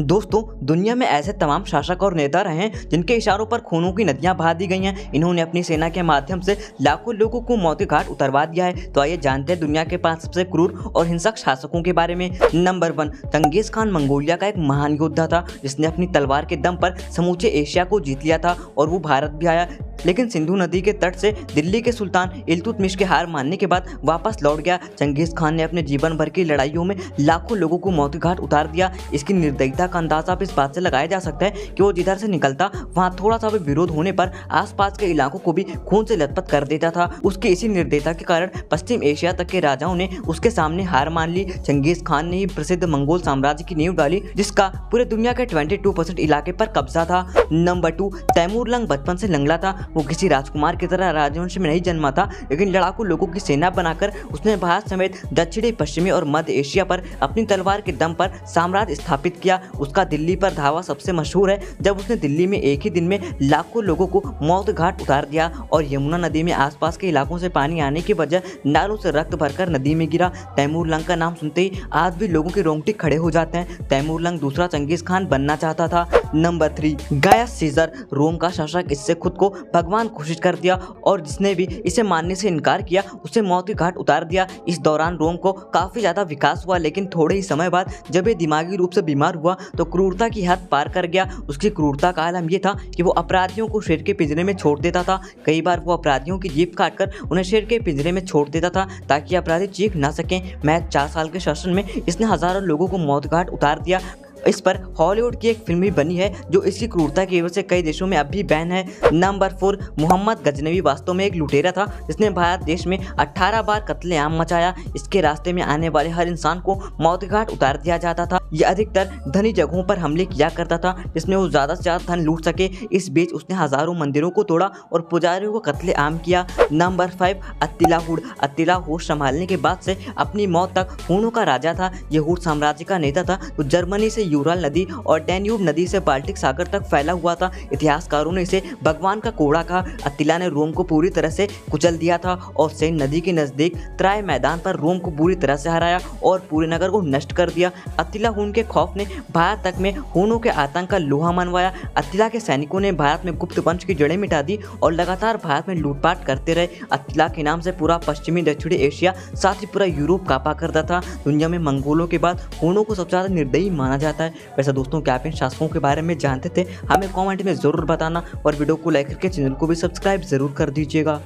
दोस्तों, दुनिया में ऐसे तमाम शासक और नेता रहे हैं जिनके इशारों पर खूनों की नदियां बहा दी गई हैं। इन्होंने अपनी सेना के माध्यम से लाखों लोगों को मौत के घाट उतरवा दिया है। तो आइए जानते हैं दुनिया के 5 सबसे क्रूर और हिंसक शासकों के बारे में। नंबर 1, चंगेज खान मंगोलिया का एक महान योद्धा था जिसने अपनी तलवार के दम पर समूचे एशिया को जीत लिया था और वो भारत भी आया। लेकिन सिंधु नदी के तट से दिल्ली के सुल्तान इल्तुतमिश के हार मानने के बाद वापस लौट गया। चंगेज खान ने अपने जीवन भर की लड़ाइयों में लाखों लोगों को मौत के घाट उतार दिया। इसकी निर्दयता का अंदाजा अब इस बात से लगाया जा सकता है कि वो जिधर से निकलता वहां थोड़ा सा भी विरोध होने पर आसपास के इलाकों को भी खून से लथपथ कर देता था। उसकी इसी निर्दयता के कारण पश्चिम एशिया तक के राजाओं ने उसके सामने हार मान ली। चंगेज खान ने ही प्रसिद्ध मंगोल साम्राज्य की नींव डाली जिसका पूरे दुनिया के 22% इलाके पर कब्जा था। नंबर 2, तैमूरलंग बचपन से लंगड़ा था। वो किसी राजकुमार की तरह राजवंश में नहीं जन्मा था, लेकिन लड़ाकू लोगों की सेना बनाकर उसने भारत समेत दक्षिणी, पश्चिमी और मध्य एशिया पर अपनी तलवार के दम पर साम्राज्य स्थापित किया। उसका दिल्ली पर धावा सबसे मशहूर है, जब उसने दिल्ली में एक ही दिन में लाखों लोगों को मौत घाट उतार दिया और यमुना नदी में आसपास के इलाकों से पानी आने की वजह नालों से रक्त भरकर नदी में गिरा। तैमूरलंग का नाम सुनते ही आज भी लोगों के रोंगटे खड़े हो जाते हैं। तैमूरलंग दूसरा चंगेज खान बनना चाहता था। नंबर 3, गायस सीजर, रोम का शासक। इससे खुद को भगवान घोषित कर दिया और जिसने भी इसे मानने से इनकार किया उसे मौत के घाट उतार दिया। इस दौरान रोम को काफी ज्यादा विकास हुआ, लेकिन थोड़े ही समय बाद जब ये दिमागी रूप से बीमार हुआ तो क्रूरता की हद पार कर गया। उसकी क्रूरता का आलम ये था कि वो अपराधियों को शेर के पिंजरे में छोड़ देता था। कई बार वो अपराधियों की जीभ काटकर उन्हें शेर के पिंजरे में छोड़ देता था ताकि अपराधी चीख ना सकें। महज 4 साल के शासन में इसने हजारों लोगों को मौत घाट उतार दिया। इस पर हॉलीवुड की एक फिल्म भी बनी है जो इसकी क्रूरता की वजह से कई देशों में अब भी बैन है। नंबर 4, मोहम्मद गजनवी वास्तव में एक लुटेरा था जिसने भारत देश में 18 बार कत्लेआम मचाया। इसके रास्ते में आने वाले हर इंसान को मौत घाट उतार दिया जाता था। यह अधिकतर धनी जगहों पर हमले किया करता था जिसमें वो ज्यादा से ज्यादा धन लूट सके। इस बीच उसने हजारों मंदिरों को तोड़ा और पुजारियों को कत्लेआम किया। Number 5, अत्तिला hood. अत्तिला होश संभालने के बाद से अपनी मौत तक हूणों का राजा था। यह हुड साम्राज्य का नेता था तो जर्मनी से यूरल नदी और डैन्यूब नदी से बाल्टिक सागर तक फैला हुआ था। इतिहासकारों ने इसे भगवान का कोड़ा कहा। अत्तिला ने रोम को पूरी तरह से कुचल दिया था और सेन नदी के नजदीक त्राय मैदान पर रोम को पूरी तरह से हराया और पूरे नगर को नष्ट कर दिया। अत्तिला हुन के खौफ ने भारत तक में हूणों के आतंक का लोहा मनवाया। अत्तिला के सैनिकों ने भारत में गुप्त वंश की जड़ें मिटा दी और लगातार भारत में लूटपाट करते रहे। अत्तिला के नाम से पूरा पश्चिमी दक्षिणी एशिया, साथ ही पूरा यूरोप कांपा करता था। दुनिया में मंगोलों के बाद हूणों को सबसे ज्यादा निर्दयी माना जाता है। वैसे दोस्तों, क्या आप इन शासकों के बारे में जानते थे? हमें कमेंट में जरूर बताना और वीडियो को लाइक करके चैनल को भी सब्सक्राइब जरूर कर दीजिएगा।